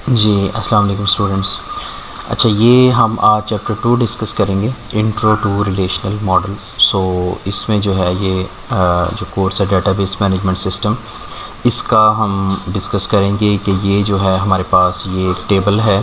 जी, अस्सलाम वालेकुम स्टूडेंट्स। अच्छा, ये हम आज चैप्टर 2 डिस्कस करेंगे, इंट्रो टू रिलेशनल मॉडल। सो इसमें जो है ये जो कोर्स है डेटाबेस मैनेजमेंट सिस्टम, इसका हम डिस्कस करेंगे कि ये जो है हमारे पास ये एक टेबल है।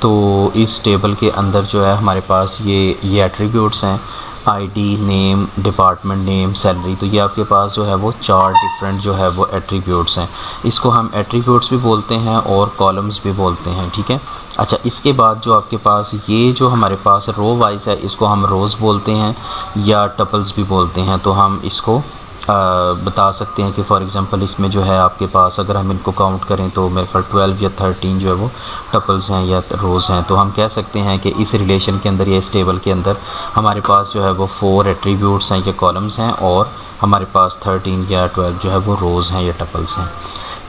तो इस टेबल के अंदर जो है हमारे पास ये एट्रीब्यूट्स हैं, ID, name, department name, salary. तो ये आपके पास जो है वो 4 डिफरेंट जो है वो एट्रीब्यूट्स हैं। इसको हम एट्रीब्यूट्स भी बोलते हैं और कॉलम्स भी बोलते हैं, ठीक है। अच्छा, इसके बाद जो आपके पास ये जो हमारे पास रो वाइज है, इसको हम रोज़ बोलते हैं या टपल्स भी बोलते हैं। तो हम इसको बता सकते हैं कि फॉर एग्ज़ाम्पल इसमें जो है आपके पास अगर हम इनको काउंट करें तो मेरे ख्याल 12 या 13 जो है वो टपल्स हैं या रोज़ हैं। तो हम कह सकते हैं कि इस रिलेशन के अंदर या इस टेबल के अंदर हमारे पास जो है वो 4 एट्रीब्यूट्स हैं या कॉलम्स हैं और हमारे पास 13 या 12 जो है वो रोज़ हैं या टपल्स हैं।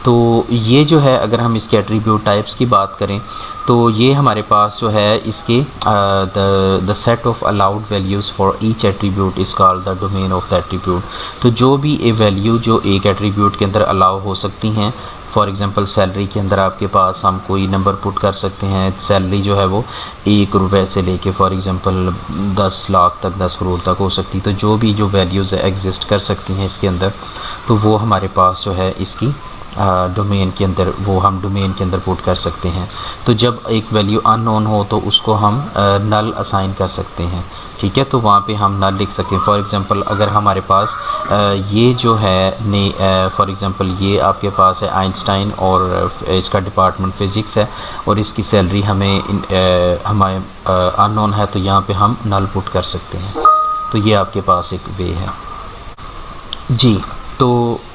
तो ये जो है अगर हम इसके एट्रीब्यूट टाइप्स की बात करें तो ये हमारे पास जो है इसके the set of allowed values for each attribute is called the domain of the attribute. तो जो भी ए वैल्यू जो एक एट्रीब्यूट के अंदर अलाउ हो सकती हैं, फॉर एग्ज़ाम्पल सैलरी के अंदर आपके पास हम कोई नंबर पुट कर सकते हैं। सैलरी जो है वो 1 रुपये से लेके फॉर एग्ज़ाम्पल 10 लाख तक, 10 करोड़ तक हो सकती। तो जो भी जो वैल्यूज़ एग्जिस्ट कर सकती हैं इसके अंदर, तो वो हमारे पास जो है इसकी डोमेन के अंदर, वो हम डोमेन के अंदर पुट कर सकते हैं। तो जब एक वैल्यू अननोन हो तो उसको हम नल असाइन कर सकते हैं, ठीक है। तो वहाँ पे हम नल लिख सकें। फॉर एग्ज़ाम्पल अगर हमारे पास ये जो है ने फॉर एग्ज़ाम्पल ये आपके पास है आइंस्टाइन और इसका डिपार्टमेंट फ़िज़िक्स है और इसकी सैलरी हमें हमारे अननोन है, तो यहाँ पे हम नल पुट कर सकते हैं। तो ये आपके पास एक वे है जी। तो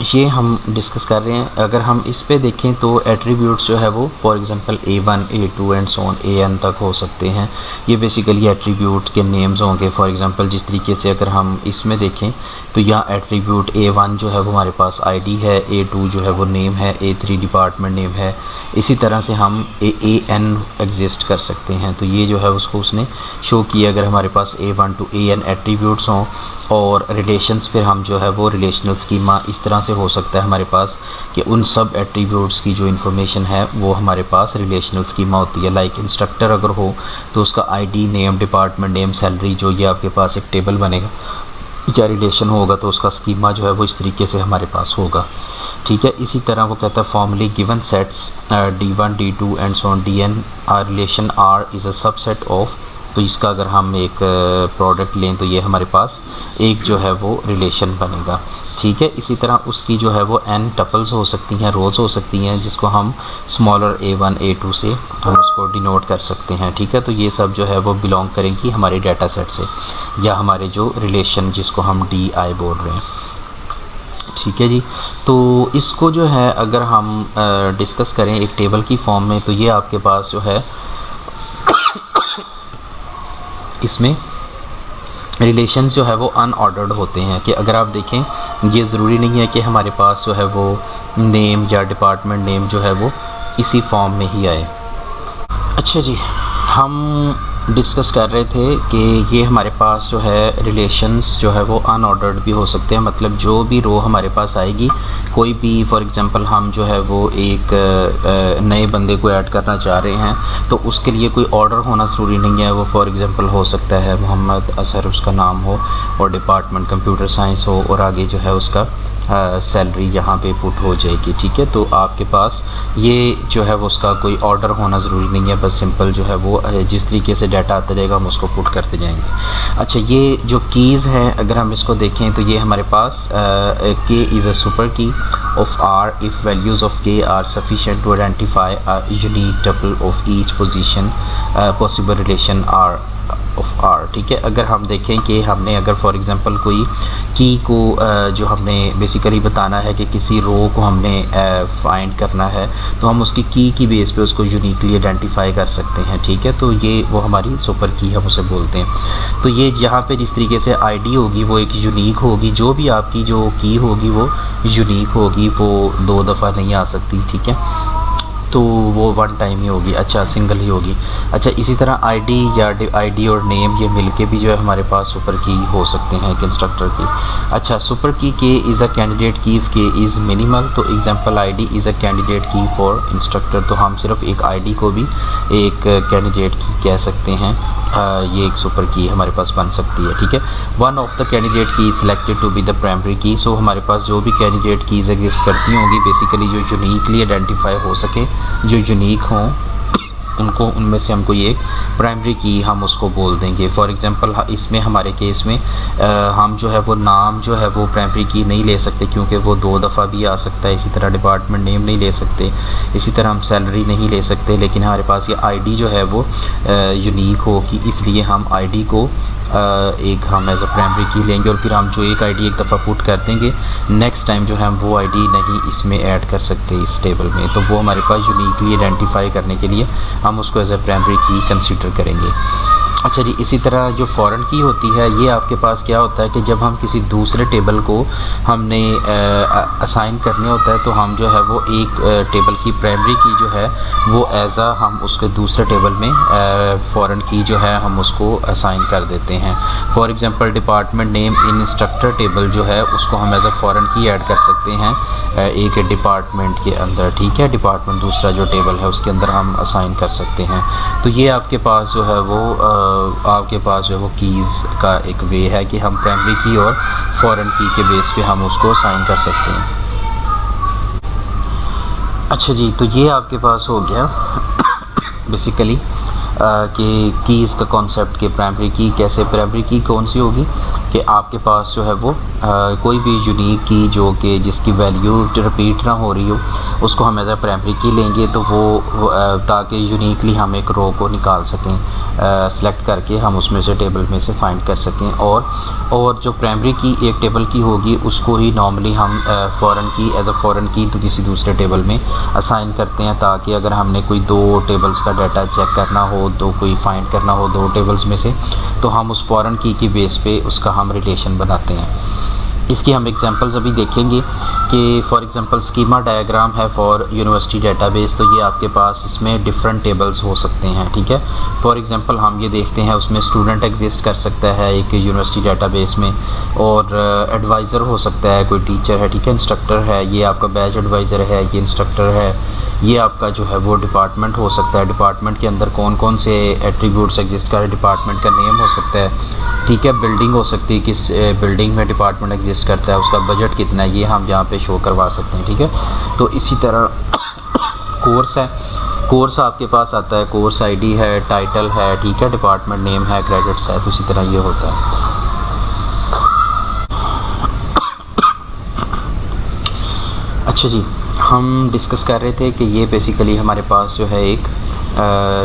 ये हम डिस्कस कर रहे हैं। अगर हम इस पे देखें तो एट्रीब्यूट्स जो है वो for example A1, A2 and so on AN तक हो सकते हैं। ये बेसिकली एट्रीब्यूट के नेम्स होंगे। फॉर एग्ज़ाम्पल जिस तरीके से अगर हम इसमें देखें तो यहाँ एट्रीब्यूट A1 जो है वो हमारे पास आईडी है, A2 जो है वो नेम है, A3 डिपार्टमेंट नेम है। इसी तरह से हम AN एग्जिस्ट कर सकते हैं। तो ये जो है उसको उसने शो किया। अगर हमारे पास A1 to AN एट्रीब्यूट्स हों और रिलेशंस फिर हम जो है वो रिलेशनल स्कीमा इस तरह से हो सकता है हमारे पास कि उन सब एट्रीब्यूट्स की जो इन्फॉर्मेशन है वो हमारे पास रिलेशनल स्कीमा होती है। लाइक इंस्ट्रक्टर अगर हो तो उसका ID, name, department name, salary, जो ये आपके पास एक टेबल बनेगा या रिलेशन होगा तो उसका स्कीमा जो है वो इस तरीके से हमारे पास होगा, ठीक है। इसी तरह वो कहता है formally given sets D1, D2 and so on DN are relation R is a subset of. तो इसका अगर हम एक प्रोडक्ट लें तो ये हमारे पास एक जो है वो रिलेशन बनेगा, ठीक है। इसी तरह उसकी जो है वो n टपल्स हो सकती हैं, रोज़ हो सकती हैं, जिसको हम स्मॉलर A1, A2 से हम उसको डिनोट कर सकते हैं, ठीक है। तो ये सब जो है वो बिलोंग करेंगी हमारे डाटा सेट से या हमारे जो रिलेशन जिसको हम DI बोल रहे हैं, ठीक है जी। तो इसको जो है अगर हम डिस्कस करें एक टेबल की फॉर्म में तो ये आपके पास जो है इसमें रिलेशंस जो है वो अनऑर्डर्ड होते हैं। कि अगर आप देखें ये ज़रूरी नहीं है कि हमारे पास जो है वो नेम या डिपार्टमेंट नेम जो है वो इसी फॉर्म में ही आए। अच्छा जी, हम डिस्कस कर रहे थे कि ये हमारे पास जो है रिलेशंस जो है वो अनऑर्डर्ड भी हो सकते हैं। मतलब जो भी रो हमारे पास आएगी, कोई भी फॉर एग्ज़ाम्पल हम जो है वो एक नए बंदे को ऐड करना चाह रहे हैं तो उसके लिए कोई ऑर्डर होना ज़रूरी नहीं है। वो फॉर एग्ज़ाम्पल हो सकता है मोहम्मद असर उसका नाम हो और डिपार्टमेंट कंप्यूटर साइंस हो और आगे जो है उसका सैलरी यहाँ पे पुट हो जाएगी, ठीक है। तो आपके पास ये जो है वो उसका कोई ऑर्डर होना ज़रूरी नहीं है, बस सिंपल जो है वो जिस तरीके से डाटा आता रहेगा हम उसको पुट करते जाएंगे। अच्छा, ये जो कीज़ हैं अगर हम इसको देखें तो ये हमारे पास K is a super key of R if values of K are sufficient to identify a unique tuple of each position possible relation R of R, ठीक है। अगर हम देखें कि हमने अगर फॉर एग्ज़ाम्पल कोई की को जो हमने बेसिकली बताना है कि किसी रो को हमने फाइंड करना है तो हम उसकी की बेस पे उसको यूनिकली आइडेंटिफाई कर सकते हैं, ठीक है। तो ये वो हमारी सुपर की हम उसे बोलते हैं। तो ये यहाँ पे जिस तरीके से आईडी होगी वो एक यूनिक होगी, जो भी आपकी जो की होगी वो यूनिक होगी, वो 2 दफ़ा नहीं आ सकती, ठीक है। तो वो वन टाइम ही होगी, अच्छा सिंगल ही होगी। अच्छा इसी तरह आईडी या आईडी और नेम ये मिलके भी जो है हमारे पास सुपर की हो सकते हैं कंस्ट्रक्टर की। अच्छा सुपर की के इज़ अ कैंडिडेट की इफ़ के इज़ मिनिमल, तो example ID is a candidate की फॉर इंस्ट्रक्टर, तो हम सिर्फ एक आईडी को भी एक कैंडिडेट की कह सकते हैं। ये एक सुपर की हमारे पास बन सकती है, ठीक है। One of the candidate key selected to be the primary key, so हमारे पास जो भी कैंडिडेट कीज़ एग्जिस्ट करती होंगी बेसिकली जो यूनिकली आइडेंटिफाई हो सके, जो यूनिक हों उनको, उनमें से हमको ये प्राइमरी की हम उसको बोल देंगे। फॉर एग्जांपल इसमें हमारे केस में हम जो है वो नाम जो है वो प्राइमरी की नहीं ले सकते क्योंकि वो 2 दफ़ा भी आ सकता है। इसी तरह डिपार्टमेंट नेम नहीं ले सकते, इसी तरह हम सैलरी नहीं ले सकते, लेकिन हमारे पास ये आईडी जो है वो यूनिक होगी, इसलिए हम आईडी को एक हम एज अ प्राइमरी की लेंगे और फिर हम जो एक आईडी एक दफ़ा पुट कर देंगे, नेक्स्ट टाइम जो है हम वो आईडी नहीं इसमें ऐड कर सकते इस टेबल में, तो वो हमारे पास यूनिकली आइडेंटिफाई करने के लिए हम उसको एज अ प्राइमरी की कंसीडर करेंगे। अच्छा जी, इसी तरह जो फॉरेन की होती है ये आपके पास क्या होता है कि जब हम किसी दूसरे टेबल को हमने असाइन करने होता है तो हम जो है वो एक टेबल की प्राइमरी की जो है वो एज आ हम उसके दूसरे टेबल में फॉरेन की जो है हम उसको असाइन कर देते हैं। For example department name in instructor table जो है उसको हम एज अ फॉरेन की ऐड कर सकते हैं एक डिपार्टमेंट के अंदर, ठीक है। डिपार्टमेंट दूसरा जो टेबल है उसके अंदर हम असाइन कर सकते हैं। तो ये आपके पास जो है वो आपके पास जो है वो कीज़ का एक वे है कि हम प्राइमरी की और फॉरेन की के बेस पे हम उसको असाइन कर सकते हैं। अच्छा जी, तो ये आपके पास हो गया बेसिकली कि कीज़ का कॉन्सेप्ट कि प्राइमरी की कैसे, प्राइमरी की कौन सी होगी कि आपके पास जो है वो कोई भी यूनिक की जो कि जिसकी वैल्यू रिपीट ना हो रही हो उसको हम एज अ प्राइमरी की लेंगे, तो वो ताकि यूनिकली हम एक रो को निकाल सकें, सेलेक्ट करके हम उसमें से टेबल में से फाइंड कर सकें। और जो प्राइमरी की एक टेबल की होगी उसको ही नॉर्मली हम फॉरेन की एज अ फॉरेन की तो किसी दूसरे टेबल में असाइन करते हैं, ताकि अगर हमने कोई 2 टेबल्स का डाटा चेक करना हो, तो कोई फाइंड करना हो 2 टेबल्स में से, तो हम उस फॉरेन की बेस पे उसका हम रिलेशन बनाते हैं। इसकी हम एग्जांपल्स अभी देखेंगे कि फॉर एग्जांपल स्कीमा डायग्राम है फॉर यूनिवर्सिटी डेटाबेस, तो ये आपके पास इसमें डिफरेंट टेबल्स हो सकते हैं, ठीक है। फॉर एग्जांपल हम ये देखते हैं उसमें स्टूडेंट एग्जिस्ट कर सकता है एक यूनिवर्सिटी डेटाबेस में, और एडवाइज़र हो सकता है, कोई टीचर है, ठीक है, इंस्ट्रक्टर है, ये आपका बैच एडवाइज़र है, ये इंस्ट्रक्टर है, ये आपका जो है वो डिपार्टमेंट हो सकता है। डिपार्टमेंट के अंदर कौन कौन से एट्रीब्यूट्स एग्जिस्ट कर रहे हैं, डिपार्टमेंट का नेम हो सकता है, ठीक है। बिल्डिंग हो सकती है, किस बिल्डिंग में डिपार्टमेंट एग्जिस्ट करता है, उसका बजट कितना है, ये हम यहाँ पे शो करवा सकते हैं, ठीक है। तो इसी तरह कोर्स है, कोर्स आपके पास आता है, कोर्स आईडी है, टाइटल है, ठीक है, डिपार्टमेंट नेम है, क्रेडिट्स है, तो इसी तरह ये होता है। अच्छा जी, हम डिस्कस कर रहे थे कि ये बेसिकली हमारे पास जो है एक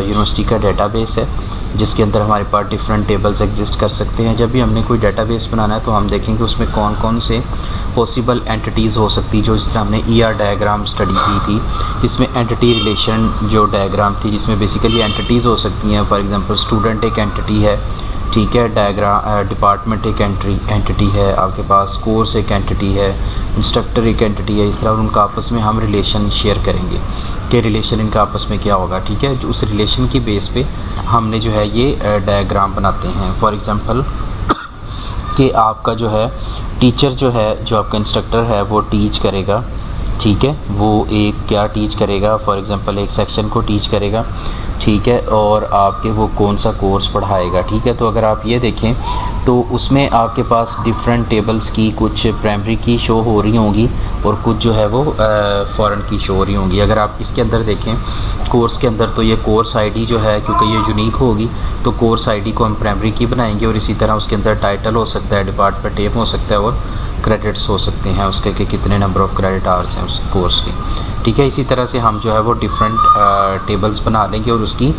यूनिवर्सिटी का डेटाबेस है जिसके अंदर हमारे पास डिफरेंट टेबल्स एग्जिस्ट कर सकते हैं। जब भी हमने कोई डेटाबेस बनाना है तो हम देखेंगे उसमें कौन कौन से पॉसिबल एंटिटीज़ हो सकती, जो जिस तरह हमने ईआर डायग्राम स्टडी की थी, इसमें एंटिटी रिलेशन जो डायग्राम थी जिसमें बेसिकली एंटिटीज़ हो सकती हैं। फॉर एग्जांपल स्टूडेंट एक एंटिटी है, ठीक है, डायग्राम डिपार्टमेंट एक एंटिटी है, आपके पास कोर्स एक एंटिटी है, इंस्ट्रक्टर एक एंटिटी है। इस तरह उनका आपस में हम रिलेशन शेयर करेंगे कि रिलेशन इनका आपस में क्या होगा, ठीक है। उस रिलेशन की बेस पे हमने जो है ये डायग्राम बनाते हैं। फॉर एग्जांपल कि आपका जो है टीचर जो है, जो आपका इंस्ट्रक्टर है वो टीच करेगा, ठीक है, वो एक क्या टीच करेगा, फॉर एग्जांपल एक सेक्शन को टीच करेगा, ठीक है, और आपके वो कौन सा कोर्स पढ़ाएगा, ठीक है। तो अगर आप ये देखें तो उसमें आपके पास डिफरेंट टेबल्स की कुछ प्राइमरी की शो हो रही होंगी और कुछ जो है वो फॉरेन की शो हो रही होंगी। अगर आप इसके अंदर देखें कोर्स के अंदर, तो ये कोर्स आईडी जो है क्योंकि ये यूनिक होगी तो कोर्स आईडी को हम प्राइमरी की बनाएंगे, और इसी तरह उसके अंदर टाइटल हो सकता है, डिपार्टमेंट नेम हो सकता है, और क्रेडिट्स हो सकते हैं उसके कि कितने नंबर ऑफ़ क्रेडिट आवर्स हैं उस कोर्स के, ठीक है। इसी तरह से हम जो है वो डिफरेंट टेबल्स बना लेंगे और उसकी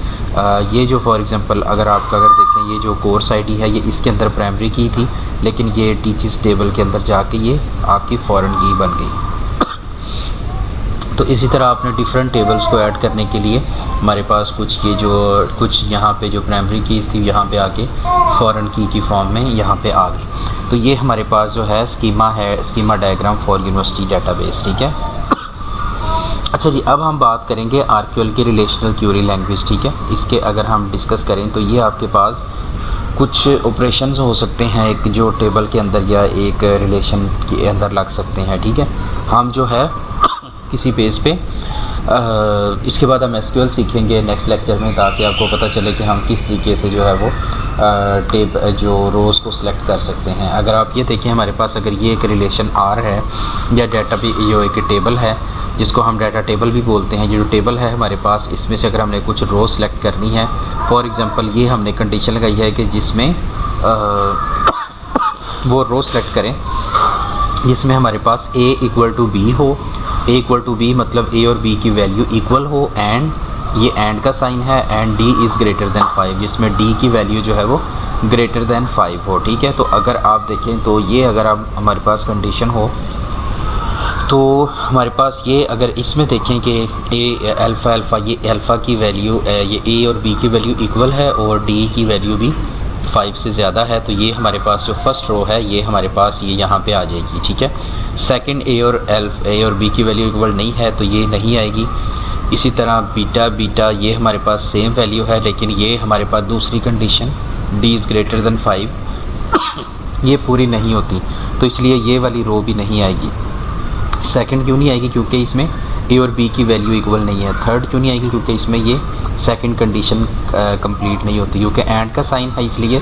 ये जो फॉर एग्जांपल अगर देखें ये जो कोर्स आईडी है ये इसके अंदर प्राइमरी की थी, लेकिन ये टीचर्स टेबल के अंदर जाके ये आपकी फॉरेन की बन गई। तो इसी तरह आपने डिफरेंट टेबल्स को ऐड करने के लिए हमारे पास कुछ यहाँ पे जो प्राइमरी कीज़ थी यहाँ पे आके फॉरेन की फॉर्म में यहाँ पे आ गई। तो ये हमारे पास जो है schema diagram for university database, ठीक है। अच्छा अच्छा जी, अब हम बात करेंगे आरक्यूएल की रिलेशनल क्यूरी लैंग्वेज, ठीक है। इसके अगर हम डिस्कस करें तो ये आपके पास कुछ ऑपरेशंस हो सकते हैं एक जो टेबल के अंदर या एक रिलेशन के अंदर लग सकते हैं, ठीक है। हम जो है किसी बेस पे इसके बाद हम एसक्यूएल सीखेंगे नेक्स्ट लेक्चर में, ताकि आपको पता चले कि हम किस तरीके से जो है वो जो रोज़ को सिलेक्ट कर सकते हैं। अगर आप ये देखें हमारे पास अगर ये एक रिलेशन आर है या डाटा भी जो एक टेबल है जिसको हम डाटा टेबल भी बोलते हैं, ये जो टेबल है हमारे पास, इसमें से अगर हमने कुछ रो सेलेक्ट करनी है, फॉर एग्ज़ाम्पल ये हमने कंडीशन लगाई है कि जिसमें वो रो सेलेक्ट करें जिसमें हमारे पास a इक्वल टू बी हो। a इक्वल टू बी मतलब a और b की वैल्यू इक्वल हो, एंड ये एंड का साइन है, and d is greater than 5 जिसमें d की वैल्यू जो है वो ग्रेटर दैन 5 हो, ठीक है। तो अगर आप देखें तो ये अगर आप हमारे पास कंडीशन हो तो हमारे पास ये अगर इसमें देखें कि a अल्फ़ा ये अल्फ़ा की वैल्यू ये a और b की वैल्यू इक्वल है और d की वैल्यू भी 5 से ज़्यादा है, तो ये हमारे पास जो फर्स्ट रो है ये हमारे पास ये यहाँ पे आ जाएगी, ठीक है। सेकंड a और b की वैल्यू इक्वल नहीं है तो ये नहीं आएगी। इसी तरह बीटा ये हमारे पास सेम वैल्यू है, लेकिन ये हमारे पास दूसरी condition d is greater than 5 ये पूरी नहीं होती, तो इसलिए ये वाली रो भी नहीं आएगी। सेकंड क्यों नहीं आएगी? क्योंकि इसमें a और b की वैल्यू इक्वल नहीं है। थर्ड क्यों नहीं आएगी? क्योंकि इसमें ये सेकंड कंडीशन कंप्लीट नहीं होती, क्योंकि एंड का साइन है, इसलिए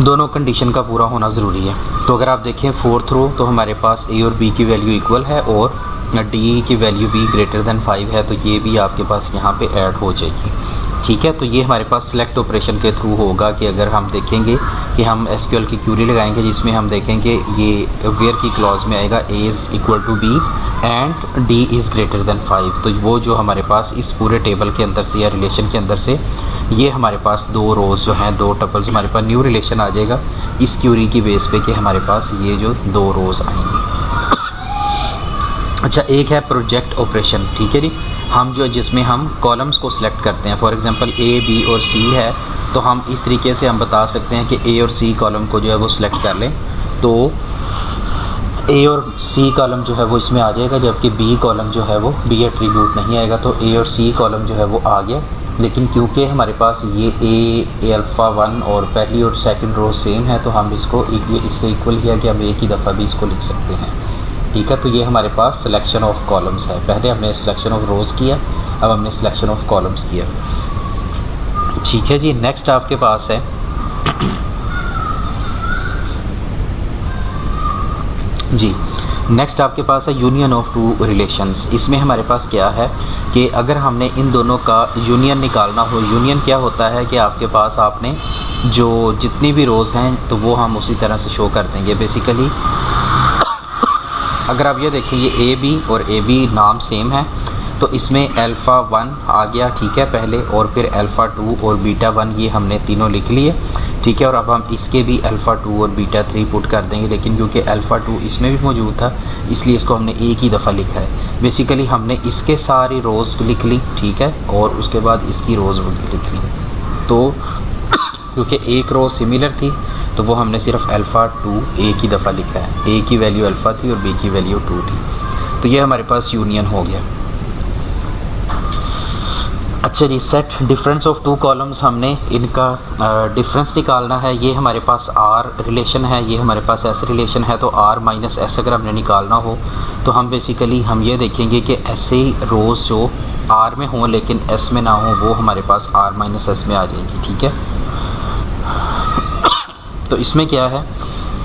दोनों कंडीशन का पूरा होना ज़रूरी है। तो अगर आप देखें फोर्थ रो तो हमारे पास a और b की वैल्यू इक्वल है और d की वैल्यू भी ग्रेटर दैन 5 है, तो ये भी आपके पास यहाँ पे ऐड हो जाएगी, ठीक है। तो ये हमारे पास सिलेक्ट ऑपरेशन के थ्रू होगा कि अगर हम देखेंगे कि हम एसक्यूएल की क्यूरी लगाएंगे जिसमें हम देखेंगे ये वेयर की क्लॉज में आएगा a is equal to b and d is greater than 5, तो वो जो हमारे पास इस पूरे टेबल के अंदर से या रिलेशन के अंदर से ये हमारे पास दो रोज़ जो हैं, दो टपल्स हमारे पास न्यू रिलेशन आ जाएगा इस क्यूरी की बेस पे कि हमारे पास ये जो दो रोज़ आएंगी। अच्छा, एक है प्रोजेक्ट ऑपरेशन, ठीक है जी। हम जो जिसमें हम कॉलम्स को सिलेक्ट करते हैं, फॉर एग्जांपल a b और c है, तो हम इस तरीके से हम बता सकते हैं कि a और c कॉलम को जो है वो सिलेक्ट कर लें तो a और c कॉलम जो है वो इसमें आ जाएगा, जबकि b कॉलम जो है वो b एट्रीब्यूट नहीं आएगा। तो a और c कॉलम जो है वो आ गया, लेकिन क्योंकि हमारे पास ये a अल्फ़ा 1 और पहली और सेकंड रो सेम है तो हम इसको इसके इक्वल किया कि हम एक ही दफ़ा भी इसको लिख सकते हैं, ठीक है। तो ये हमारे पास सिलेक्शन ऑफ कॉलम्स है। पहले हमने सिलेक्शन ऑफ रोज़ किया, अब हमने सिलेक्शन ऑफ कॉलम्स किया, ठीक है जी। नेक्स्ट आपके पास है जी, नेक्स्ट आपके पास है यूनियन ऑफ टू रिलेशंस। इसमें हमारे पास क्या है कि अगर हमने इन दोनों का यूनियन निकालना हो, यूनियन क्या होता है कि आपके पास आपने जो जितनी भी रोज़ हैं तो वो हम उसी तरह से शो कर देंगे। बेसिकली अगर आप ये देखें ये ए बी और ए बी नाम सेम है, तो इसमें अल्फ़ा 1 आ गया, ठीक है, पहले, और फिर अल्फ़ा 2 और बीटा 1 ये हमने तीनों लिख लिए, ठीक है। और अब हम इसके भी अल्फ़ा 2 और बीटा 3 पुट कर देंगे, लेकिन क्योंकि अल्फ़ा 2 इसमें भी मौजूद था इसलिए इसको हमने एक ही दफ़ा लिखा है। बेसिकली हमने इसके सारी रोज़ लिख ली, ठीक है, और उसके बाद इसकी रोज़ लिख ली। तो क्योंकि एक रोज़ सिमिलर थी तो वो हमने सिर्फ अल्फ़ा 2 एक ही दफ़ा लिखा है, ए की वैल्यू अल्फ़ा थी और बी की वैल्यू 2 थी, तो ये हमारे पास यूनियन हो गया। अच्छा जी, set difference of two columns, हमने इनका डिफरेंस निकालना है। ये हमारे पास आर रिलेशन है, ये हमारे पास एस रिलेशन है, तो आर माइनस एस अगर हमने निकालना हो तो हम बेसिकली हम ये देखेंगे कि ऐसे रोज़ जो आर में हों लेकिन एस में ना हो वो हमारे पास आर माइनस एस में आ जाएगी, ठीक है। तो इसमें क्या है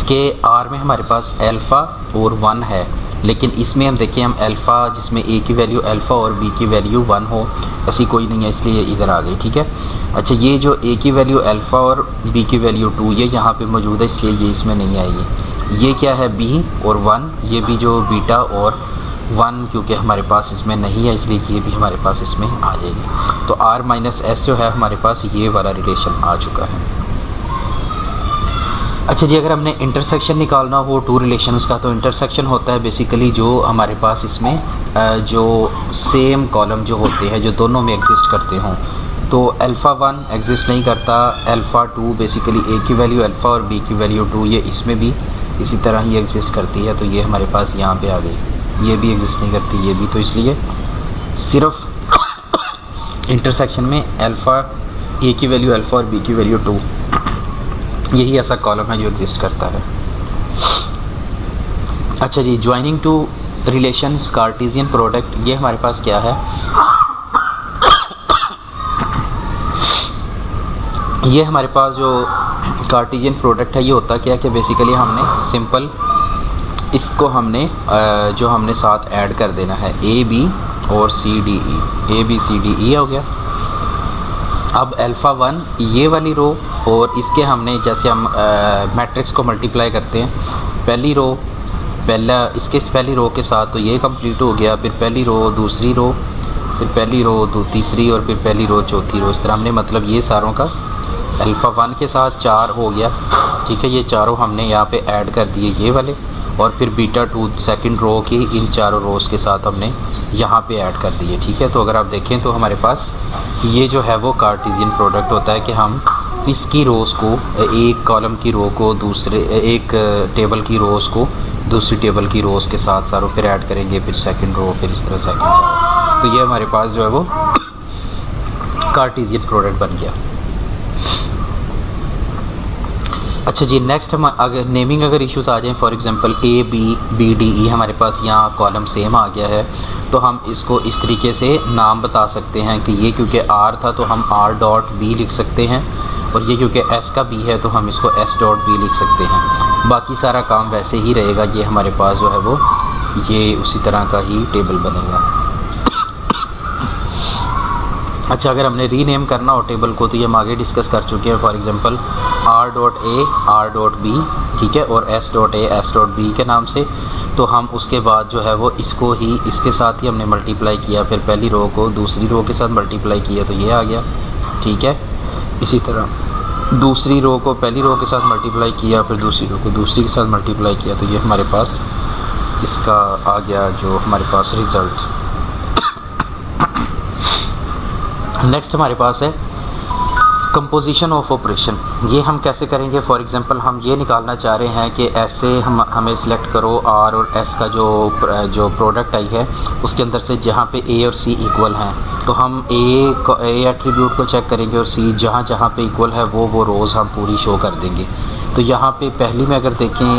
कि आर में हमारे पास अल्फ़ा और 1 है, लेकिन इसमें हम देखें हम अल्फ़ा जिसमें ए की वैल्यू अल्फ़ा और बी की वैल्यू 1 हो, ऐसी कोई नहीं है, इसलिए इधर आ गई, ठीक है। अच्छा, ये जो ए की वैल्यू अल्फ़ा और बी की वैल्यू 2 ये यहाँ पे मौजूद है, इसलिए ये इसमें नहीं आएगी। ये क्या है बी और 1, ये भी जो बीटा और 1 क्योंकि हमारे पास इसमें नहीं है इसलिए ये भी हमारे पास इसमें आ जाएगी। तो आर माइनस एस जो है हमारे पास ये वाला रिलेशन आ चुका है। अच्छा जी, अगर हमने इंटरसेक्शन निकालना हो टू रिलेशंस का, तो इंटरसेक्शन होता है बेसिकली जो हमारे पास इसमें जो सेम कॉलम जो होते हैं जो दोनों में एग्जिस्ट करते हों, तो अल्फ़ा 1 एग्जिस्ट नहीं करता, अल्फ़ा 2 बेसिकली ए की वैल्यू अल्फ़ा और बी की वैल्यू 2 ये इसमें भी इसी तरह ही एग्जिस्ट करती है, तो ये हमारे पास यहाँ पे आ गई। ये भी एग्जिस्ट नहीं करती, ये भी। तो इसलिए सिर्फ इंटरसेक्शन में अल्फ़ा ए की वैल्यू अल्फ़ा और बी की वैल्यू 2, यही ऐसा कॉलम है जो एग्जिस्ट करता है। अच्छा जी, joining two relations Cartesian product, ये हमारे पास क्या है, ये हमारे पास जो कार्टेशियन प्रोडक्ट है ये होता क्या है कि बेसिकली हमने सिंपल इसको हमने जो हमने साथ ऐड कर देना है ए बी और C D E, A B C D E हो गया। अब अल्फ़ा 1 ये वाली रो और इसके हमने जैसे हम मैट्रिक्स को मल्टीप्लाई करते हैं, पहली रो इसके पहली रो के साथ, तो ये कंप्लीट हो गया, फिर पहली रो दूसरी रो, फिर पहली रो तीसरी और फिर पहली रो चौथी रो। इस तरह हमने मतलब ये सारों का अल्फ़ा 1 के साथ 4 हो गया, ठीक है। ये चारों हमने यहाँ पे ऐड कर दिए ये वाले, और फिर बीटा 2 सेकंड रो की इन चारों रोज़ के साथ हमने यहाँ पे ऐड कर दिए, ठीक है। तो अगर आप देखें तो हमारे पास ये जो है वो कार्टेशियन प्रोडक्ट होता है कि हम इसकी रोज़ को, एक कॉलम की रो को दूसरे, एक टेबल की रोज़ को दूसरी टेबल की रोज़ के साथ सारों फिर ऐड करेंगे, फिर सेकंड रो, फिर इस तरह सेकंड रो। तो ये हमारे पास जो है वो कार्टेशियन प्रोडक्ट बन गया। अच्छा जी, नेक्स्ट हम अगर नेमिंग अगर इश्यूज आ जाएं, for example A B D E हमारे पास यहाँ कॉलम सेम आ गया है, तो हम इसको इस तरीके से नाम बता सकते हैं कि ये क्योंकि आर था तो हम आर डॉट बी लिख सकते हैं, और ये क्योंकि एस का बी है तो हम इसको एस डॉट बी लिख सकते हैं। बाकी सारा काम वैसे ही रहेगा, ये हमारे पास जो है वो ये उसी तरह का ही टेबल बनेगा। अच्छा, अगर हमने रीनेम करना हो टेबल को तो ये हम आगे डिस्कस कर चुके हैं। For example R dot A R dot B, ठीक है, और S dot A S dot B के नाम से, तो हम उसके बाद जो है वो इसको ही इसके साथ ही हमने मल्टीप्लाई किया, फिर पहली रो को दूसरी रो के साथ मल्टीप्लाई किया तो ये आ गया, ठीक है। इसी तरह दूसरी रो को पहली रो के साथ मल्टीप्लाई किया, फिर दूसरी रो को दूसरी के साथ मल्टीप्लाई किया, तो ये हमारे पास इसका आ गया जो हमारे पास रिज़ल्ट। नेक्स्ट हमारे पास है कंपोजिशन ऑफ ऑपरेशन। ये हम कैसे करेंगे, फॉर एग्जांपल हम ये निकालना चाह रहे हैं कि ऐसे हमें सिलेक्ट करो आर और एस का जो प्रोडक्ट आई है उसके अंदर से जहाँ पे ए और सी इक्वल हैं, तो हम ए एट्रीब्यूट को चेक करेंगे और सी जहाँ पे इक्वल है वो रोज़ हम पूरी शो कर देंगे। तो यहाँ पे पहली में अगर देखें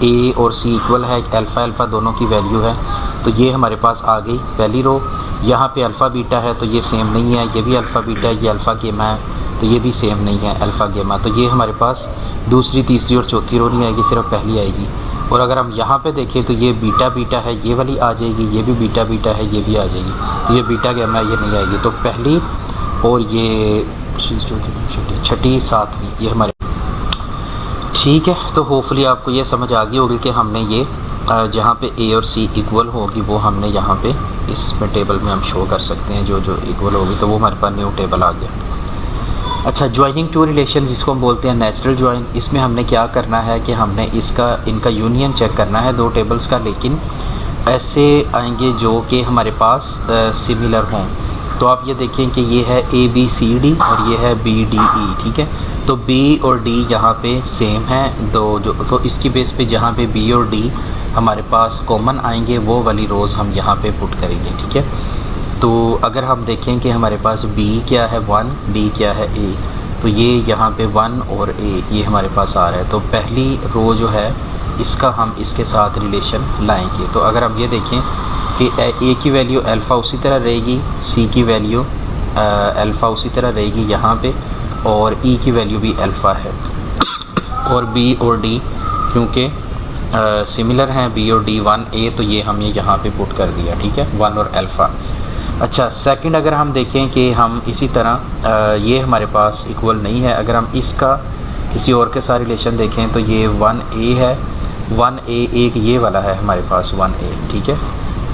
ए और सी इक्वल है, अल्फ़ा अल्फ़ा दोनों की वैल्यू है, तो ये हमारे पास आ गई पहली रो। यहाँ पे अल्फ़ा बीटा है तो ये सेम नहीं है, ये भी अल्फ़ा बीटा है, ये अल्फ़ा गेमा है तो ये भी सेम नहीं है अल्फ़ा गेमा, तो ये हमारे पास दूसरी तीसरी और चौथी रो नहीं आएगी, सिर्फ पहली आएगी। और अगर हम यहाँ पे देखें तो ये बीटा बीटा है, ये वाली आ जाएगी, ये भी बीटा बीटा है, ये भी आ जाएगी, तो ये बीटा गेमा ये नहीं आएगी। तो पहली और ये छठी सातवीं ये हमारे, ठीक है। तो होपफुली आपको ये समझ आ गई होगी कि हमने ये जहाँ पे ए और सी इक्वल होगी वो हमने यहाँ पे इसमें टेबल में हम शो कर सकते हैं, जो इक्वल होगी तो वो हमारे पास न्यू टेबल आ गया। अच्छा, ज्वाइनिंग टू रिलेशन जिसको हम बोलते हैं नेचुरल ज्वाइन, इसमें हमने क्या करना है कि हमने इनका यूनियन चेक करना है दो टेबल्स का, लेकिन ऐसे आएंगे जो कि हमारे पास सिमिलर हों। तो आप ये देखें कि ये है ए बी सी डी और ये है बी डी ई, ठीक है। तो बी और डी यहाँ पे सेम हैं तो इसकी बेस पे जहाँ पे बी और डी हमारे पास कॉमन आएंगे वो वाली रोज़ हम यहाँ पे पुट करेंगे, ठीक है। तो अगर हम देखें कि हमारे पास b क्या है 1, b क्या है a, तो ये यहाँ पे 1 और a ये हमारे पास आ रहा है। तो पहली रो जो है इसका हम इसके साथ रिलेशन लाएंगे। तो अगर हम ये देखें कि a की वैल्यू अल्फ़ा उसी तरह रहेगी, c की वैल्यू अल्फ़ा उसी तरह रहेगी यहाँ पे, और e की वैल्यू भी अल्फ़ा है, और b और d क्योंकि सिमिलर हैं b और d 1a, तो ये हमने यहाँ पे पुट कर दिया, ठीक है, 1 और अल्फ़ा। अच्छा, सेकंड अगर हम देखें कि हम इसी तरह ये हमारे पास इक्वल नहीं है, अगर हम इसका किसी और के साथ रिलेशन देखें तो ये 1a है, 1a एक ये वाला है हमारे पास 1a, ठीक है,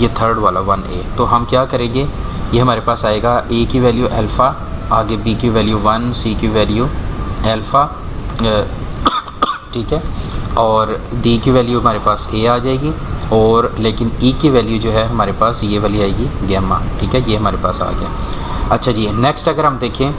ये थर्ड वाला 1a। तो हम क्या करेंगे, ये हमारे पास आएगा a की वैल्यू अल्फ़ा, आगे b की वैल्यू 1, c की वैल्यू अल्फ़ा, ठीक है, और d की वैल्यू हमारे पास a आ जाएगी, और लेकिन e की वैल्यू जो है हमारे पास ये वाली आएगी गैमा, ठीक है, ये हमारे पास आ गया। अच्छा जी, नेक्स्ट अगर हम देखें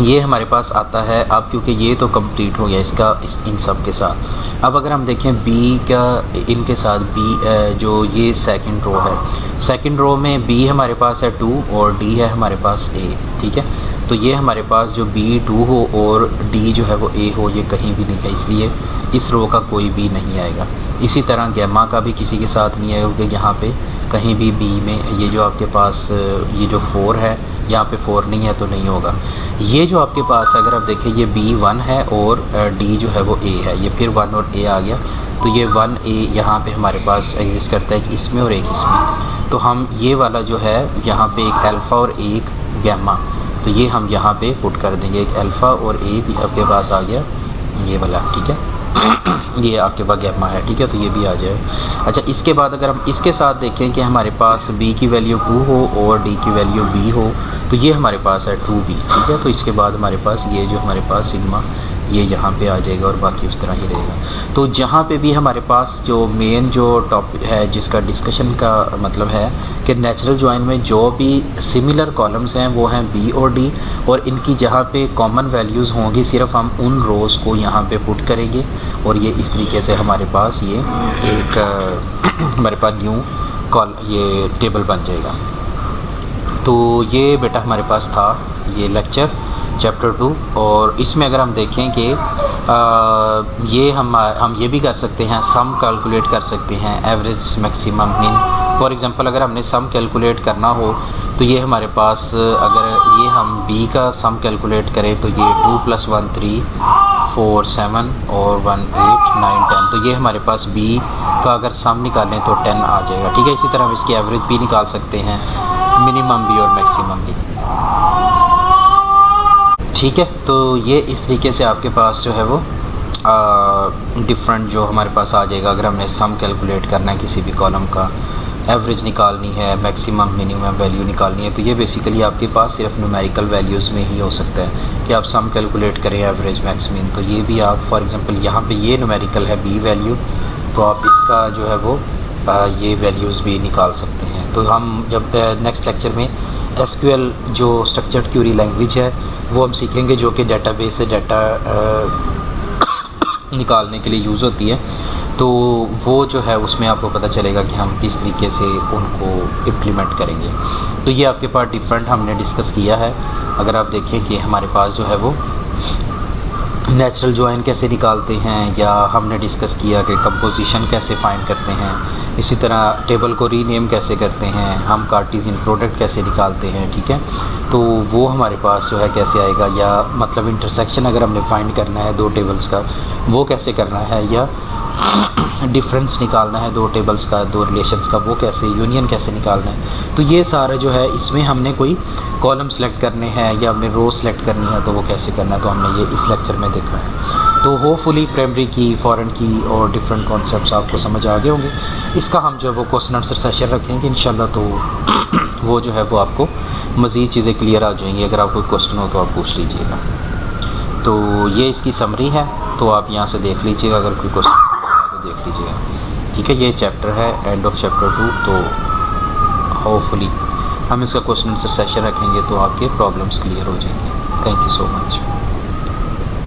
ये हमारे पास आता है। अब क्योंकि ये तो कंप्लीट हो गया इसका इन सब के साथ। अब अगर हम देखें बी का इनके साथ बी जो ये सेकंड रो है, सेकंड रो में बी हमारे पास है 2 और डी है हमारे पास ए, ठीक है। तो ये हमारे पास जो बी 2 हो और डी जो है वो ए हो, ये कहीं भी नहीं है, इसलिए इस रो का कोई भी नहीं आएगा। इसी तरह गैमा का भी किसी के साथ नहीं आएगा, क्योंकि यहाँ पे कहीं भी बी में ये जो आपके पास ये जो 4 है, यहाँ पे 4 नहीं है तो नहीं होगा। ये जो आपके पास अगर आप देखें ये बी 1 है और डी जो है वो ए है, ये फिर 1 और ए आ गया, तो ये 1 ए यहाँ पे हमारे पास एग्जिस्ट करता है, इसमें और एक इसमें। तो हम ये वाला जो है यहाँ पे एक अल्फ़ा और एक गैमा, तो ये हम यहाँ पे पुट कर देंगे, एक अल्फ़ा और एक आपके पास आ गया ये वाला, ठीक है। ये आपके पास गैमा है, ठीक है, तो ये भी आ जाए। अच्छा, इसके बाद अगर हम इसके साथ देखें कि हमारे पास b की वैल्यू 2 हो और d की वैल्यू b हो, तो ये हमारे पास है 2b, ठीक है। तो इसके बाद हमारे पास ये जो हमारे पास सिग्मा ये यहाँ पे आ जाएगा और बाकी उस तरह ही रहेगा। तो जहाँ पे भी हमारे पास जो मेन जो टॉपिक है जिसका डिस्कशन का मतलब है कि नेचुरल जॉइन में जो भी सिमिलर कॉलम्स हैं वो हैं बी और डी, और इनकी जहाँ पे कॉमन वैल्यूज़ होंगी सिर्फ हम उन रोज़ को यहाँ पे पुट करेंगे, और ये इस तरीके से हमारे पास ये एक हमारे पास न्यू ये टेबल बन जाएगा। तो ये बेटा हमारे पास था ये लेक्चर चैप्टर 2, और इसमें अगर हम देखें कि ये हम ये भी कर सकते हैं, सम कैलकुलेट कर सकते हैं, average maximum mean. For example अगर हमने सम कैलकुलेट करना हो तो ये हमारे पास अगर ये हम b का सम कैलकुलेट करें तो ये 2 + 1 3 4 7 और 1 8 9 10, तो ये हमारे पास b का अगर सम निकालें तो 10 आ जाएगा, ठीक है। इसी तरह हम इसकी एवरेज भी निकाल सकते हैं, मिनिमम भी और मैक्सिमम भी, ठीक है। तो ये इस तरीके से आपके पास जो है वो डिफरेंट जो हमारे पास आ जाएगा। अगर हमने सम कैलकुलेट करना है किसी भी कॉलम का, एवरेज निकालनी है, मैक्सिमम मिनिमम वैल्यू निकालनी है, तो ये बेसिकली आपके पास सिर्फ न्यूमेरिकल वैल्यूज़ में ही हो सकता है कि आप सम कैलकुलेट करें एवरेज मैक्सिमम। तो ये भी आप फॉर एग्जांपल यहाँ पे ये न्यूमेरिकल है बी वैल्यू, तो आप इसका जो है वो ये वैल्यूज़ भी निकाल सकते हैं। तो हम जब नेक्स्ट लेक्चर में एसक्यूएल जो स्ट्रक्चर्ड क्वेरी लैंग्वेज है वो हम सीखेंगे, जो कि डेटाबेस से डाटा निकालने के लिए यूज़ होती है। तो वो जो है उसमें आपको पता चलेगा कि हम किस तरीके से उनको इम्प्लीमेंट करेंगे। तो ये आपके पास डिफरेंट हमने डिस्कस किया है। अगर आप देखें कि हमारे पास जो है वो नेचुरल जॉइन कैसे निकालते हैं, या हमने डिस्कस किया कि कंपोजिशन कैसे फाइंड करते हैं, इसी तरह टेबल को रीनेम कैसे करते हैं, हम कार्टेशियन प्रोडक्ट कैसे निकालते हैं, ठीक है। तो वो हमारे पास जो है कैसे आएगा, या मतलब इंटरसेक्शन अगर हमने फाइंड करना है दो टेबल्स का वो कैसे करना है, या डिफरेंस निकालना है दो टेबल्स का, दो रिलेशंस का, वो कैसे, यूनियन कैसे निकालना है। तो ये सारा जो है इसमें हमने कोई कॉलम सेलेक्ट करने हैं या हमने रो सेलेक्ट करनी है तो वो कैसे करना है, तो हमने ये इस लेक्चर में देखा है। तो होपफुली प्राइमरी की, फॉरेन की और डिफरेंट कॉन्सेप्ट्स आपको समझ आ गए होंगे। इसका हम जो है वो क्वेश्चन आंसर सेशन रखेंगे इंशाल्लाह, तो वो जो है वो आपको मज़ीद चीज़ें क्लियर आ जाएंगी। अगर आपको क्वेश्चन हो तो आप पूछ लीजिएगा। तो ये इसकी समरी है, तो आप यहाँ से देख लीजिएगा, अगर कोई क्वेश्चन तो देख लीजिएगा, ठीक है। ये चैप्टर है एंड ऑफ चैप्टर 2, तो होपफुली हम इसका क्वेश्चन आंसर सेशन रखेंगे तो आपके प्रॉब्लम्स क्लियर हो जाएंगे। Thank you so much.